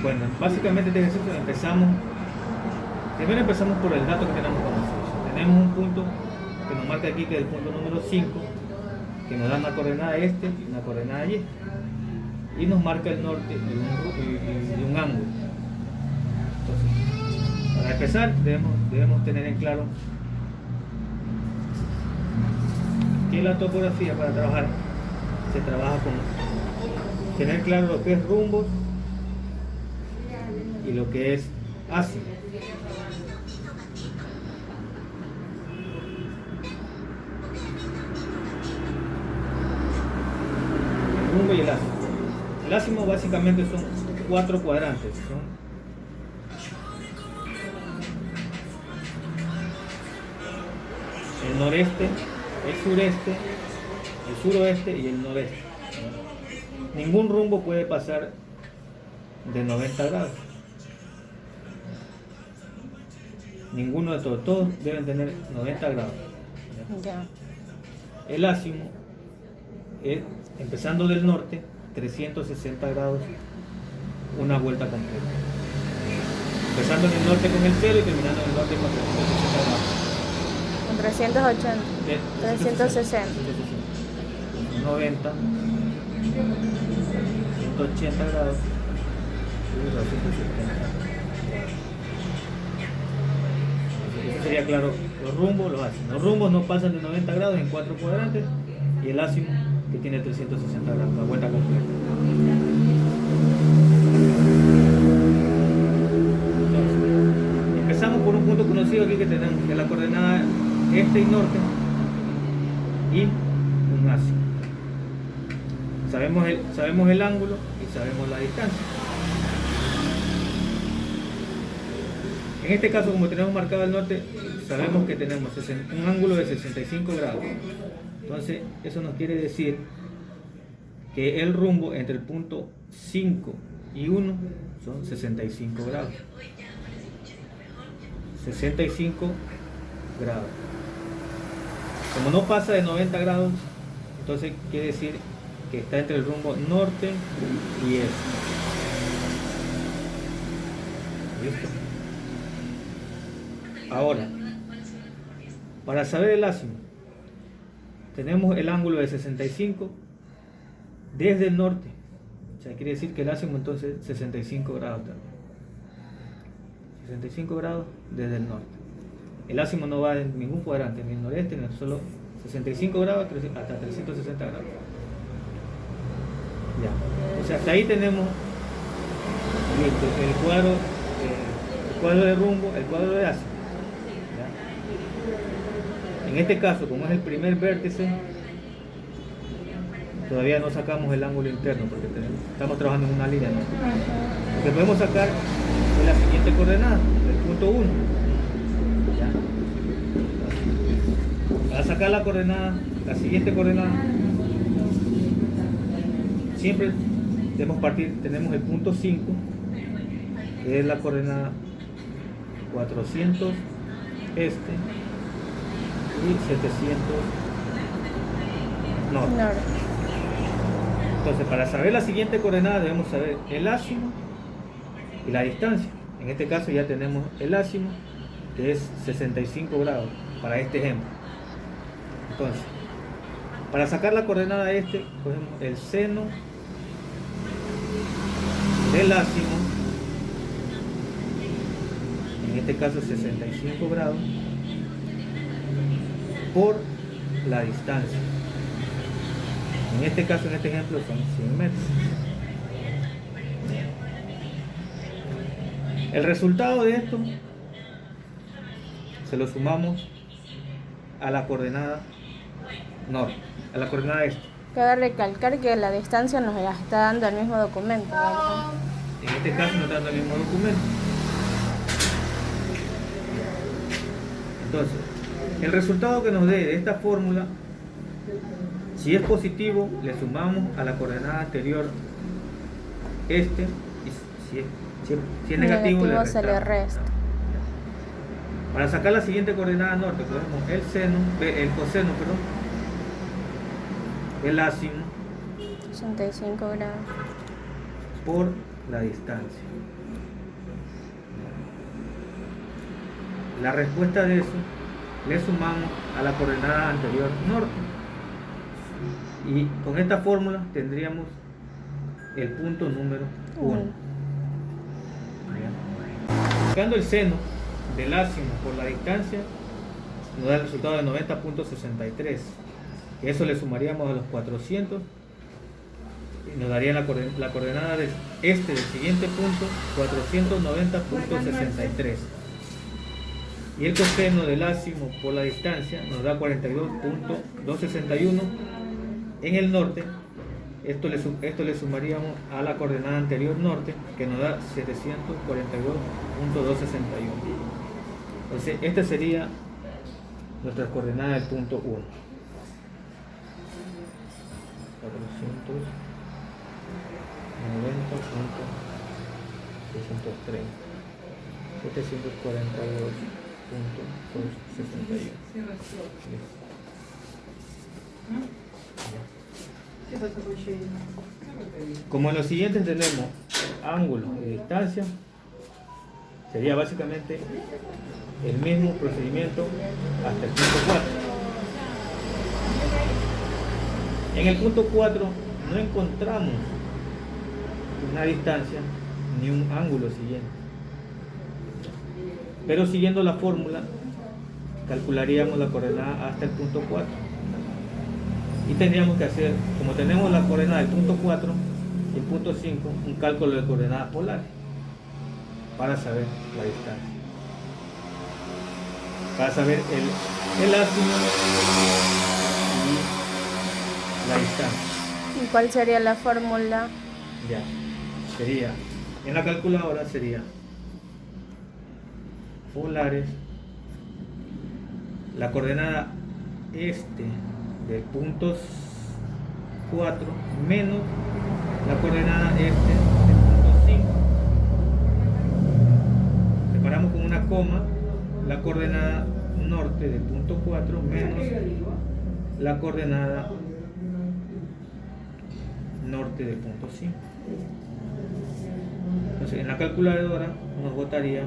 Bueno, básicamente este ejercicio primero empezamos por el dato que tenemos con nosotros. Tenemos un punto que nos marca aquí, que es el punto número 5, que nos da una coordenada este y una coordenada y, y nos marca el norte y un ángulo. Entonces, para empezar debemos tener en claro que la topografía, para trabajar, se trabaja con tener claro lo que es rumbos y lo que es ácido. El rumbo y el ácido. El ácido básicamente son 4 cuadrantes. El noreste, el sureste, el suroeste y el noreste. Ningún rumbo puede pasar de 90 grados. Ninguno de todos deben tener 90 grados. Ya. El ácimo es, empezando del norte, 360 grados, una vuelta completa. Empezando en el norte con el 0 y terminando en el norte con 360 grados. Con 380, 360. 90, 180 grados y 270. Eso sería claro, los rumbos los ácimos. Los rumbos no pasan de 90 grados en 4 cuadrantes y el ácimo que tiene 360 grados, la vuelta completa. Entonces, empezamos por un punto conocido aquí que tenemos, que es la coordenada este y norte y un ácimo. Sabemos el ángulo y sabemos la distancia. En este caso, como tenemos marcado el norte, sabemos que tenemos un ángulo de 65 grados. Entonces, eso nos quiere decir que el rumbo entre el punto 5 y 1 son 65 grados. 65 grados. Como no pasa de 90 grados, entonces quiere decir que está entre el rumbo norte y este. ¿Listo? Ahora, para saber el ácimo, tenemos el ángulo de 65 desde el norte. O sea, quiere decir que el ácimo entonces 65 grados también. 65 grados desde el norte. El ácimo no va en ningún cuadrante, ni en el noreste, ni en solo 65 grados hasta 360 grados. Ya. O sea, hasta ahí tenemos el cuadro de rumbo, el cuadro de ácimo. ¿Ya? En este caso, como es el primer vértice, todavía no sacamos el ángulo interno porque estamos trabajando en una línea, ¿no? Lo que podemos sacar es la siguiente coordenada, el punto 1. ¿Ya? Para sacar la coordenada, la siguiente coordenada, siempre debemos partir, tenemos el punto 5, que es la coordenada 400 este y 700 norte. Entonces, para saber la siguiente coordenada debemos saber el ácimo y la distancia. En este caso ya tenemos el ácimo, que es 65 grados para este ejemplo. Entonces, para sacar la coordenada este, cogemos el seno del ácimo, en este caso 65 grados, por la distancia. En este caso, en este ejemplo, son 100 metros. El resultado de esto se lo sumamos a la coordenada norte, a la coordenada este. Cabe recalcar que la distancia nos la está dando el mismo documento, ¿verdad? En este caso nos está dando el mismo documento. Entonces, el resultado que nos dé de esta fórmula, si es positivo, le sumamos a la coordenada anterior este, y si es negativo se le resta. Para sacar la siguiente coordenada norte, cogemos el coseno, el ácimo 65 grados por la distancia. La respuesta de eso le sumamos a la coordenada anterior norte. Y con esta fórmula tendríamos el punto número 1. Buscando el seno del ácimo por la distancia, nos da el resultado de 90.63. Eso le sumaríamos a los 400 y nos daría la coordenada del del siguiente punto, 490.63. Y el coseno del ácimo por la distancia nos da 42.261 en el norte. Esto le sumaríamos a la coordenada anterior norte, que nos da 742.261. Entonces, esta sería nuestra coordenada del punto 1. 490.630. 742.261. Como en los siguientes tenemos ángulo y distancia, sería básicamente el mismo procedimiento hasta el punto 4. En el punto 4 no encontramos una distancia ni un ángulo siguiente, pero siguiendo la fórmula calcularíamos la coordenada hasta el punto 4 y tendríamos que hacer, como tenemos la coordenada del punto 4 y el punto 5, un cálculo de coordenadas polares para saber la distancia, para saber el ácimo y la distancia. ¿Y cuál sería la fórmula? Ya, sería, en la calculadora sería polares, la coordenada del punto 4 menos la coordenada del punto 5. Separamos con una coma la coordenada norte del punto 4 menos la coordenada norte del punto 5. Entonces en la calculadora nos botaría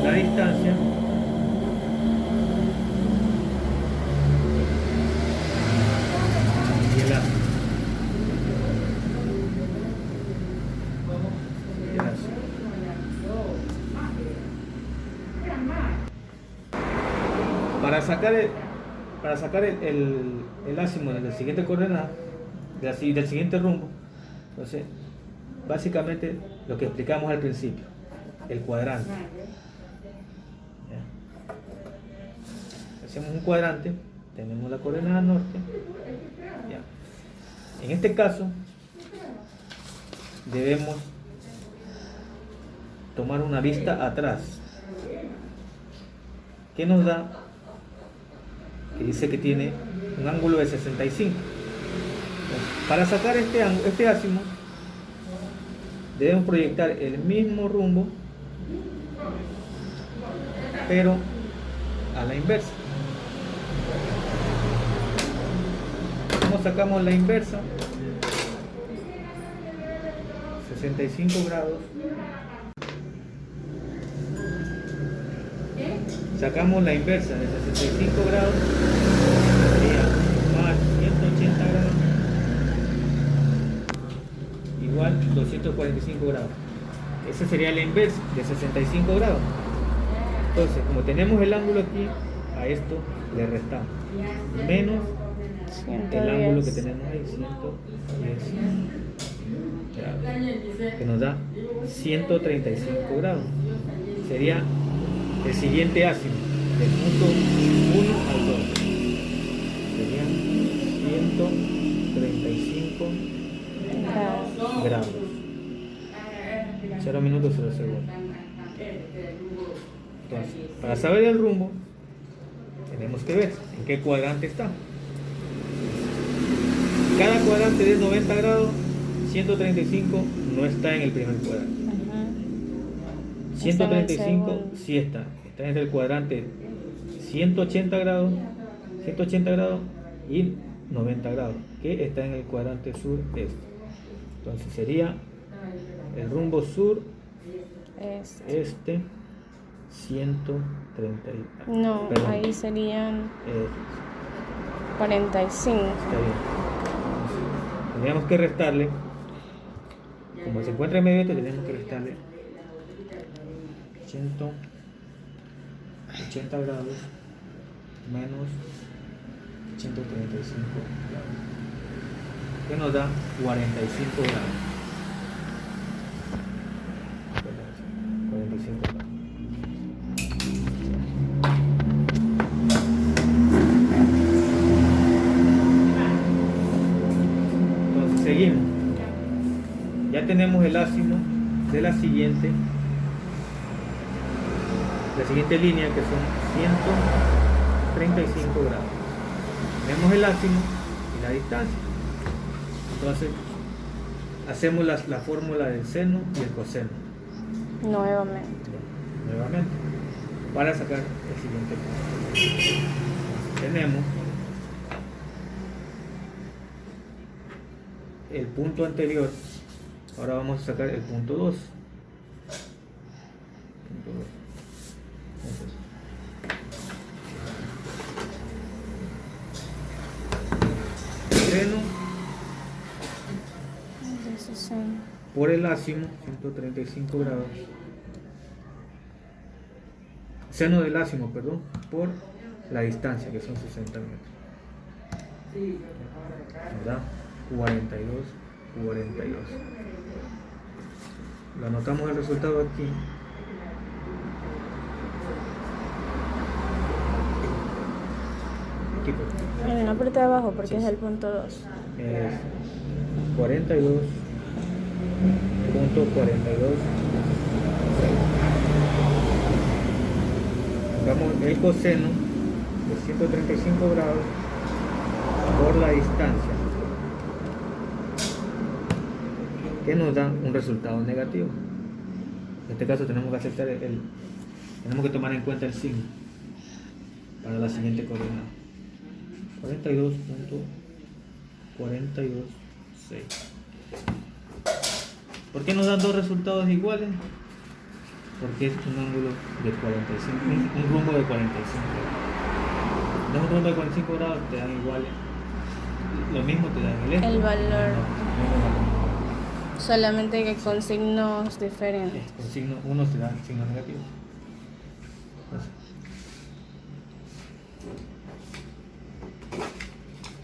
la distancia y el ácido. Para sacar el ácimo de la siguiente coordenada, del siguiente rumbo, entonces básicamente lo que explicamos al principio, el cuadrante. ¿Ya? Hacemos un cuadrante, tenemos la coordenada norte. ¿Ya? En este caso debemos tomar una vista atrás, que nos da, que dice que tiene un ángulo de 65. Para sacar este ácimo debemos proyectar el mismo rumbo, pero a la inversa. ¿Cómo sacamos la inversa? 65 grados. Sacamos la inversa de 65 grados, sería más 180 grados, igual 245 grados. Ese sería la inversa de 65 grados. Entonces, como tenemos el ángulo aquí, a esto le restamos menos 110. el ángulo que tenemos ahí, 110 grados, que nos da 135 grados. Sería el siguiente ácimo del punto 1 al 2. Serían 135 grados. 0 minutos 0 segundos. Entonces, para saber el rumbo, tenemos que ver en qué cuadrante está. Cada cuadrante de 90 grados, 135 no está en el primer cuadrante. 135 sí está entre el cuadrante 180 grados y 90 grados, que está en el cuadrante sur-este. Entonces sería el rumbo sur-este 130. No, perdón, ahí serían eh, 45. está bien. Tendríamos que restarle, como se encuentra en medio de esto, tenemos que restarle 180 grados menos 135 grados, que nos da 45 grados. 45 grados. Entonces seguimos. Ya tenemos el ázimo de la siguiente línea, que son 135 grados. Tenemos el ázimo y la distancia. Entonces hacemos la fórmula del seno y el coseno Nuevamente. para sacar el siguiente punto. Tenemos el punto anterior, ahora vamos a sacar el punto 2. Seno De 60. por el ázimo, 135 grados. Seno del ázimo, perdón, por la distancia, que son 60 metros. Nos da 42. Lo anotamos el resultado aquí. Aquí, pues. En la parte de abajo, porque Sí. es el punto 2. Es 42.42. Damos el coseno de 135 grados por la distancia, que nos da un resultado negativo. En este caso tenemos que aceptar tenemos que tomar en cuenta el signo para la siguiente coordenada. 42.426. ¿Por qué nos dan dos resultados iguales? Porque es un ángulo de 45, un rumbo de 45 grados. Da un rumbo de 45 grados, te dan iguales. Lo mismo te dan el eje. El valor. No, Solamente que con signos diferentes. con signo, uno te da signo negativo. Entonces,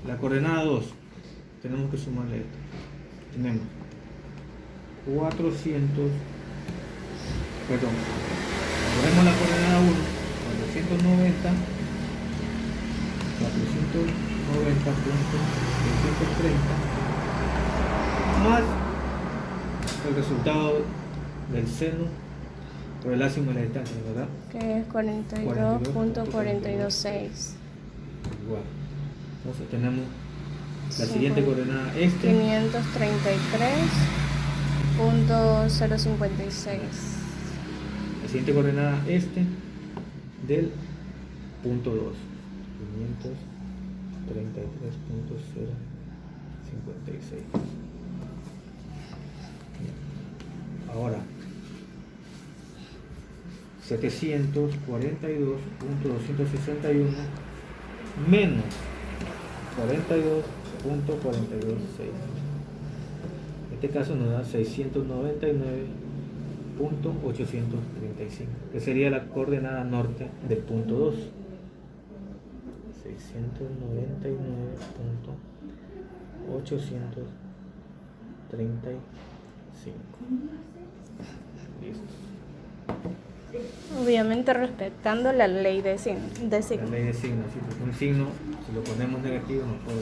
la coordenada 2, tenemos que sumarle esto. Tenemos 400, perdón, ponemos la coordenada 1, 490, 490.330, más el resultado del seno por el ázimo de la distancia, ¿verdad? Que es 42.426. Igual. Entonces tenemos la siguiente coordenada este. 533.056. La siguiente coordenada este del punto 2. 533.056. Ahora 742.261 menos 42.426. En este caso nos da 699.835, que sería la coordenada norte del punto 2. 699.835. Listo. Obviamente respetando la ley de signo. La ley de signos, sí, porque un signo, si lo ponemos negativo, nos puede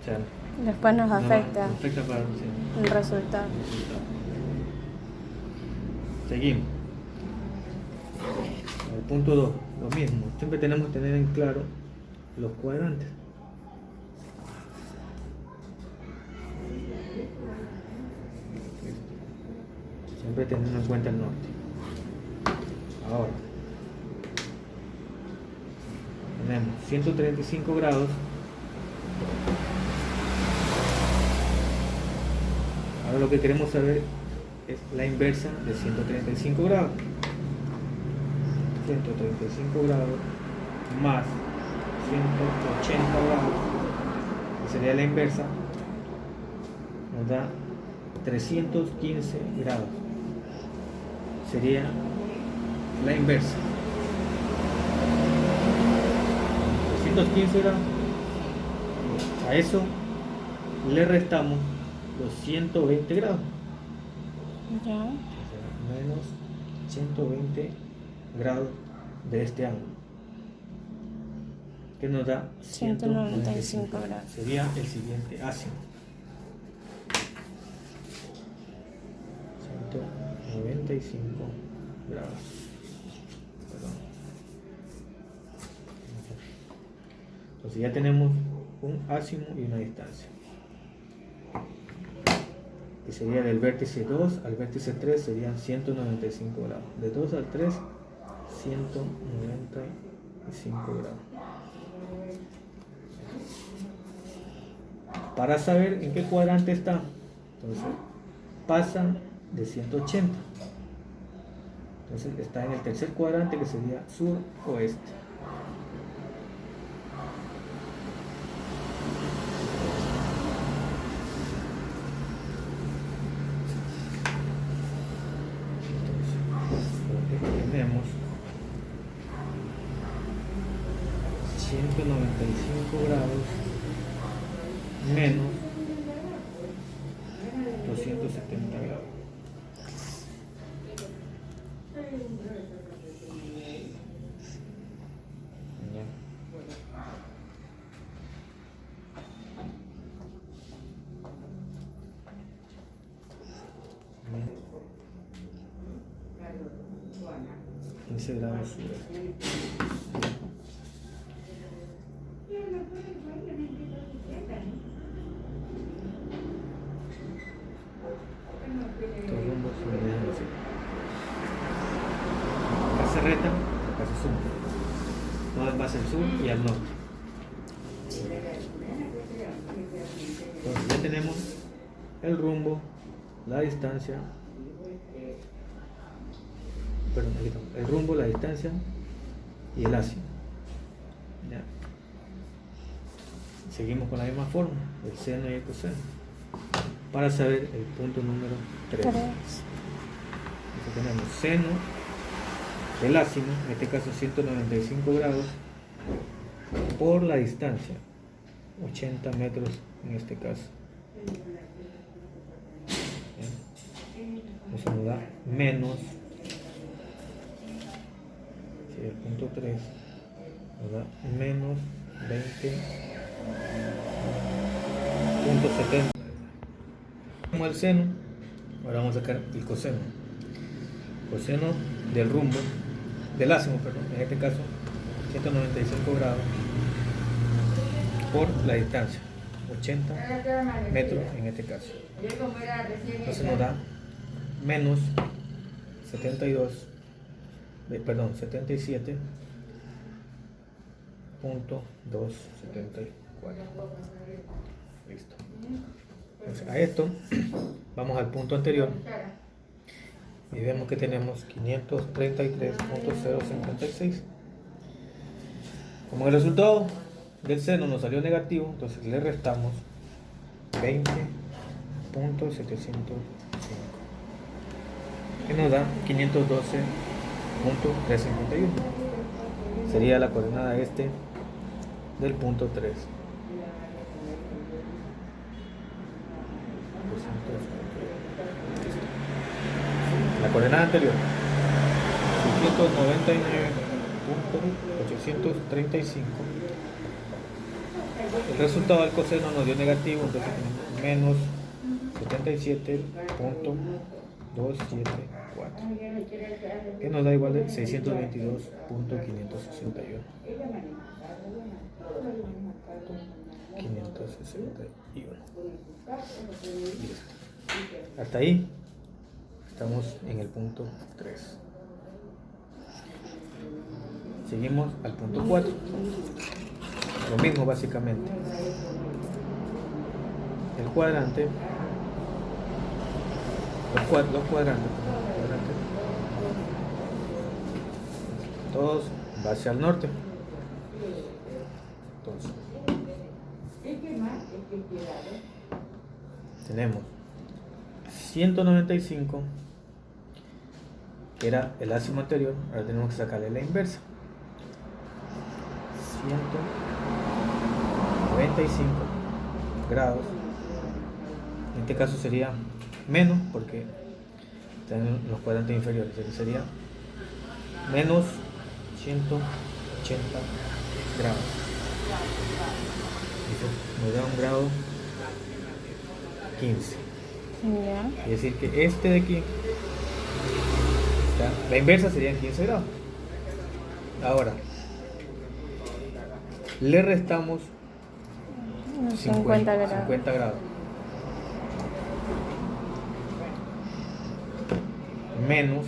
echar. Después nos afecta Nos afecta para un signo. el resultado. Seguimos. El punto 2, lo mismo. Siempre tenemos que tener en claro los cuadrantes. Siempre teniendo en cuenta el norte. Ahora, tenemos 135 grados Ahora lo que queremos saber es la inversa de 135 grados. 135 grados más 180 grados, que sería la inversa, nos da 315 grados. Sería la inversa. 315 grados. A eso le restamos los 120 grados. Ya. Menos 120 grados de este ángulo, que nos da 195 grados. Sería el siguiente ácido. 195 grados. Perdón. Entonces ya tenemos un ácido y una distancia, que sería del vértice 2 al vértice 3 serían 195 grados. De 2 al 3, 195 grados. Para saber en qué cuadrante está, entonces pasa de 180. Entonces está en el tercer cuadrante, que sería sur-oeste. Tenemos 195 grados menos 270 grados. Ya. Bien. 15 grados sureste. Estos rumbos se manejan así. Acá se reta, acá se suma. Todo va hacia el sur y al norte. Entonces ya tenemos el rumbo, la distancia, perdón, aquí estamos, el rumbo, la distancia y el ácido. Ya. Seguimos con la misma forma, el seno y el coseno, para saber el punto número 3. Entonces tenemos seno del ácido, en este caso 195 grados, por la distancia, 80 metros en este caso. Eso nos da menos, si el punto 3 nos da menos 20.70. Como el seno, ahora vamos a sacar el coseno. Coseno del rumbo, del ácido, perdón, en este caso 195 grados por la distancia, 80 metros en este caso. Entonces nos da menos 77.274. Listo. Entonces, a esto vamos al punto anterior y vemos que tenemos 533.056. Como el resultado del seno nos salió negativo, entonces le restamos 20.705, que nos da 512.351. Sería la coordenada este del punto 3. La coordenada anterior, 699.835. El resultado del coseno nos dio negativo, entonces tenemos menos 77.274, que nos da igual de 622.561. 561. Listo. Hasta ahí estamos en el punto 3. Seguimos al punto 4. Lo mismo básicamente. El cuadrante Los cuadrantes. Todos hacia el norte. Entonces, tenemos 195, que era el ácido anterior. Ahora tenemos que sacarle la inversa. 195 grados. En este caso sería menos, porque están los cuadrantes inferiores. Sería menos 180 grados. Eso nos da un grado 15. Ya. Es decir, que este de aquí, la inversa serían 15 grados. Ahora, le restamos Unos 50 grados. 50 grados. Menos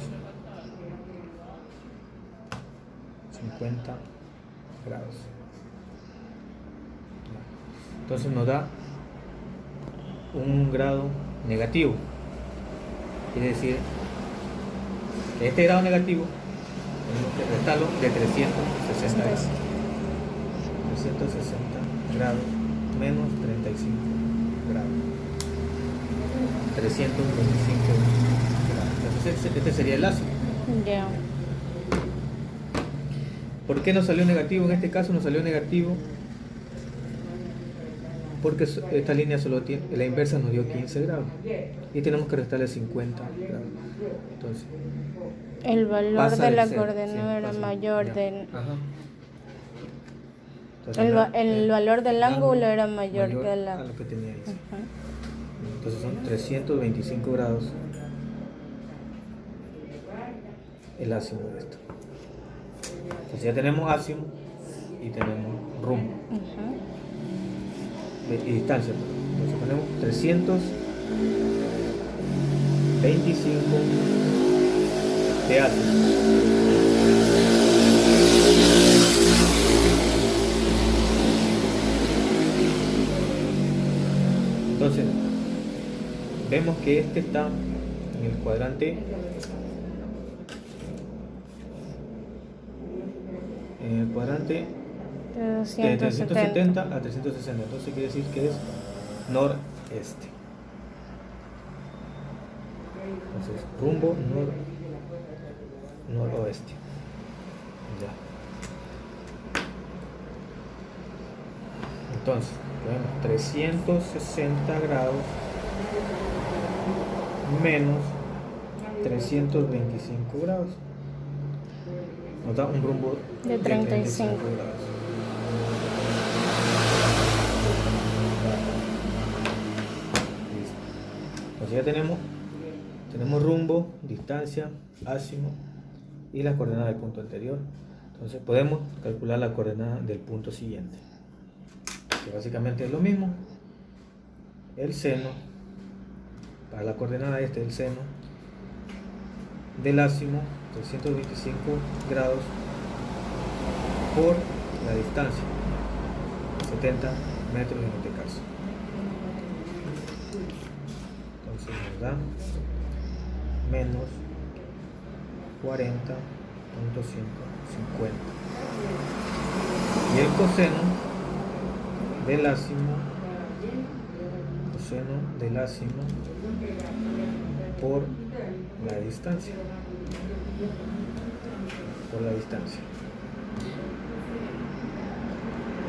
50 grados. Entonces nos da un grado negativo. Quiere decir que este grado negativo tenemos que restarlo de 360 grados. 360 grados menos 35 grados. 325 grados. Entonces este sería el ácido. Ya. ¿Por qué nos salió negativo? En este caso nos salió negativo porque esta línea solo tiene, la inversa nos dio 15 grados y tenemos que restarle 50 grados. Entonces, El valor pasa de la del cero, coordenada sí, era pasa, mayor ya. del... Ajá. Entonces, El valor del ángulo era mayor que a la... lo que tenía ahí. Ajá. Entonces son 325 grados el ácido de esto. Entonces ya tenemos ácido y tenemos rumbo. Ajá. Y distancia. Entonces ponemos 325 de ácido. Entonces vemos que este está en el cuadrante De de 270. 370 a 360. Entonces quiere decir que es noreste. Entonces rumbo noroeste. Ya. Entonces tenemos 360 grados menos 325 grados. Nos da un rumbo De 35 grados. Listo. Entonces ya tenemos rumbo, distancia, ácido y las coordenadas del punto anterior. Entonces podemos calcular la coordenada del punto siguiente, que básicamente es lo mismo. El seno, para la coordenada el seno del ácido, 325 grados por la distancia, 70 metros en este caso. Entonces nos da menos 40.150. Y el coseno del ácido por la distancia.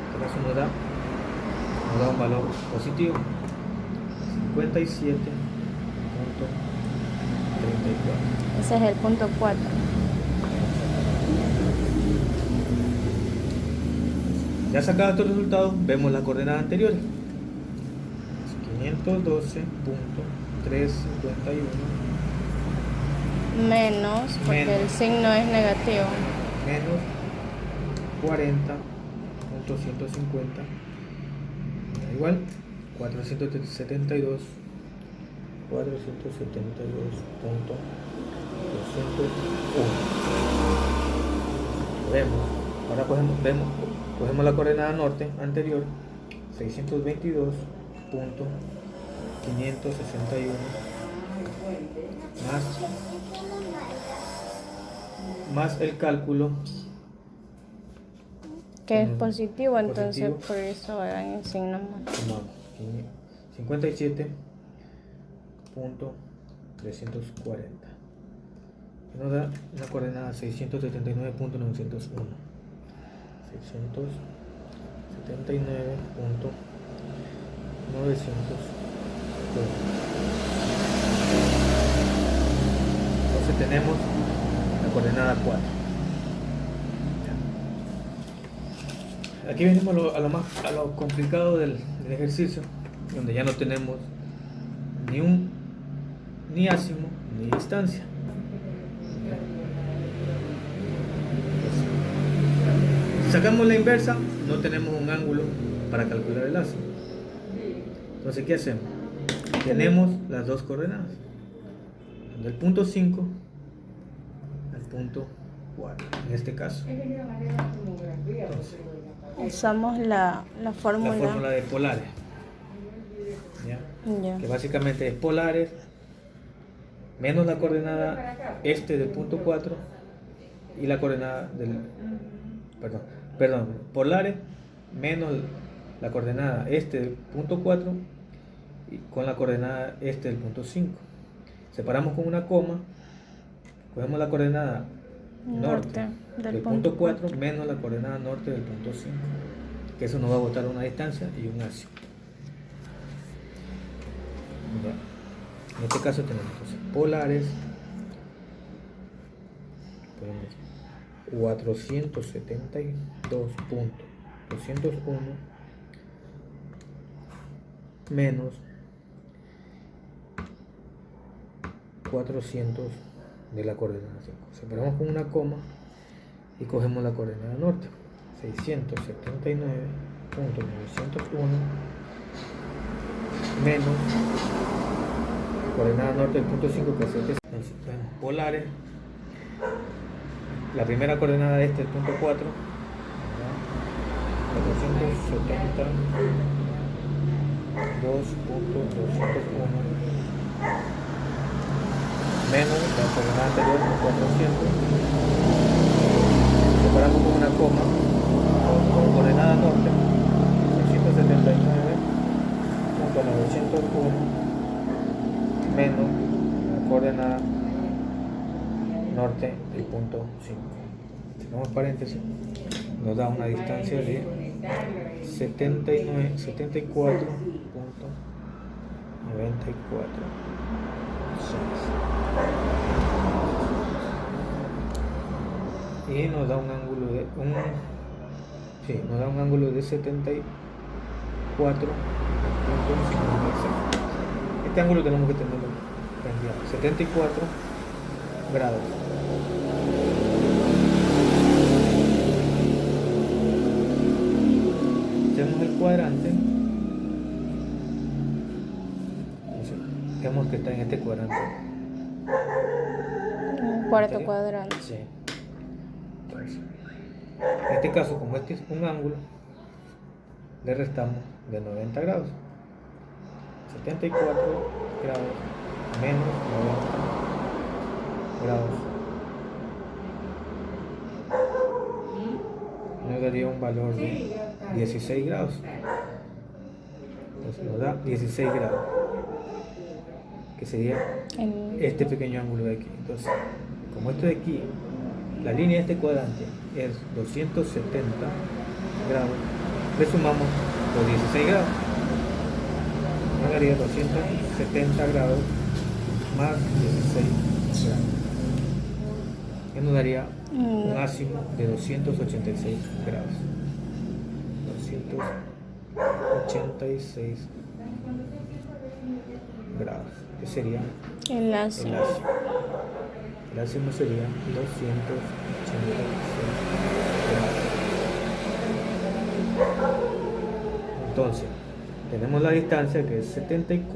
En este caso nos da un valor positivo, 57.34. Ese es el punto 4. Ya sacados estos resultados, vemos las coordenadas anteriores. 512.351 Menos, porque Menos. el signo es negativo. menos 40.150 da igual 472.201. Vemos, ahora cogemos la coordenada norte anterior, 622.561 más el cálculo Que es positivo, entonces positivo. por eso hagan el signo más. Sumamos 57.340. Nos da una coordenada 679.901. 679.901. Entonces tenemos la coordenada 4. Aquí venimos a lo complicado del ejercicio, donde ya no tenemos ni ásimo ni distancia. Si sacamos la inversa, no tenemos un ángulo para calcular el ásimo. Entonces, ¿qué hacemos? Tenemos las dos coordenadas, del punto 5 al punto 4, en este caso. Entonces, Usamos la fórmula. La fórmula de polares, ¿ya? Ya. Que básicamente es polares menos la coordenada este del punto 4 y la coordenada del polares menos la coordenada este del punto 4 y con la coordenada este del punto 5. Separamos con una coma, cogemos la coordenada norte del punto 4 menos la coordenada norte del punto 5, que eso nos va a botar una distancia y un ásimo. En este caso tenemos entonces polares 472.201 menos 400 de la coordenada 5. Separamos con una coma y cogemos la coordenada norte, 679.901 menos coordenada norte del punto 5, que es 7. Entonces tenemos polares, la primera coordenada de este, el punto 4, 472.201 menos la coordenada anterior, 400. Separamos con una coma con coordenada norte, 679.901 menos la coordenada norte del punto 5. Si hacemos paréntesis, nos da una distancia de 74.94. Y nos da un ángulo de 74.56. Este ángulo tenemos que tenerlo cambiado, 74 grados. Hacemos el cuadrante. Entonces, vemos que está en este cuadrante. Cuarto cuadrante. Sí. Entonces, en este caso, como este es un ángulo, le restamos de 90 grados. 74 grados menos 90 grados nos daría un valor de 16 grados. Entonces nos da 16 grados, que sería este pequeño ángulo de aquí. Entonces, como esto de aquí, la línea de este cuadrante es 270 grados, le sumamos los 16 grados, nos daría 270 grados más 16 grados, que nos daría un ásimo de 286 grados. 286 grados, que sería El ásimo. El ásimo sería 286 grados. Entonces, tenemos la distancia, que es 74.94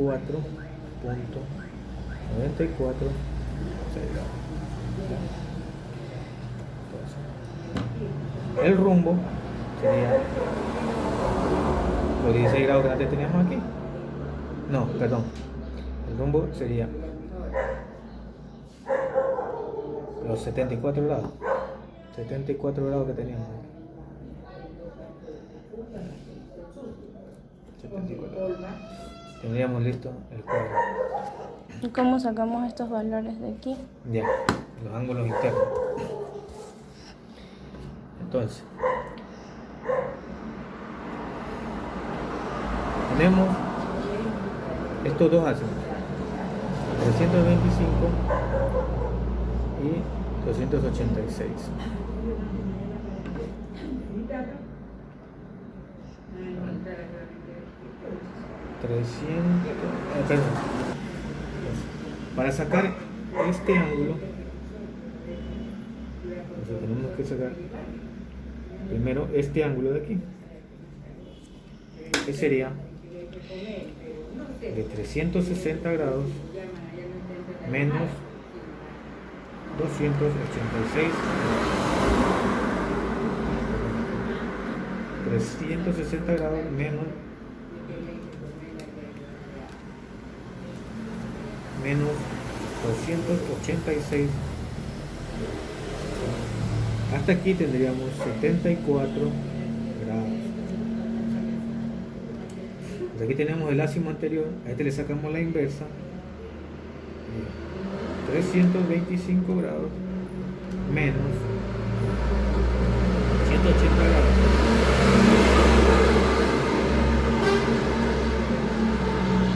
grados. Entonces, el rumbo sería los 16 grados que antes teníamos aquí. No, perdón. El rumbo sería los 74 grados. 74 grados que teníamos. 74. Tendríamos listo el cuadro. ¿Y cómo sacamos estos valores de aquí? Ya, los ángulos internos. Entonces, tenemos estos dos ácidos, 325 y 286. Perdón. Para sacar este ángulo, entonces tenemos que sacar primero este ángulo de aquí, que sería de 360 grados menos 286 360 grados menos 286. Hasta aquí tendríamos 74 grados. Pues aquí tenemos el ácido anterior, a este le sacamos la inversa, 325 grados menos 180 grados.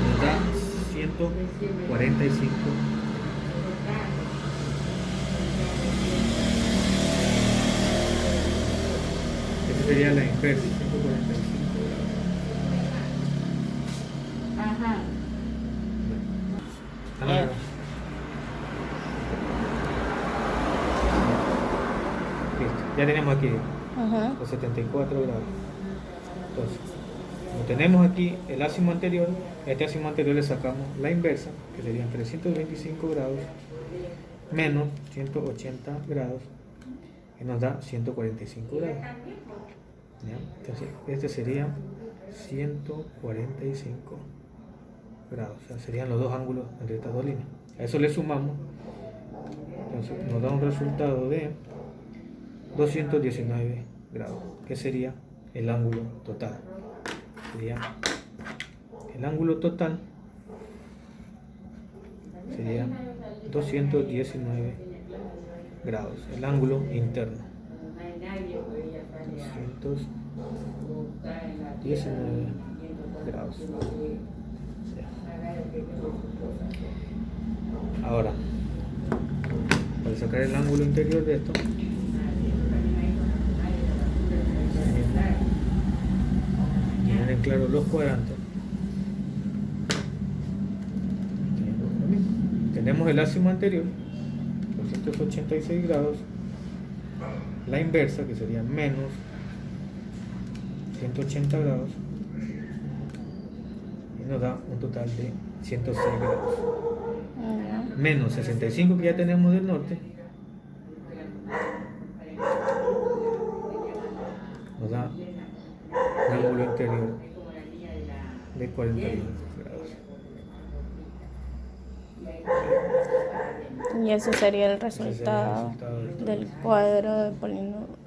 Nos da 145. Esa sería la inversa, 145 grados. Ajá. Listo, ya tenemos aquí Ajá. los 74 grados. Entonces, como tenemos aquí el ácido anterior, a este ácido anterior le sacamos la inversa, que serían 325 grados menos 180 grados, y nos da 145 grados. ¿Ya? Entonces, este sería 145 grados, o sea, serían los dos ángulos entre estas dos líneas. A eso le sumamos, entonces nos da un resultado de 219 grados, que sería el ángulo total. Sería el ángulo total sería 219 grados, el ángulo interno. 219 grados. Ahora, para sacar el ángulo interior de esto, miren en claro los cuadrantes. Tenemos el ácido anterior, 286 grados, la inversa, que sería menos 180 grados, y nos da un total de 106 grados. Menos 65 que ya tenemos del norte, nos da un ángulo interior de 41 grados. Y ese sería el Ese sería el resultado resultado de esto. del cuadro de polinomio.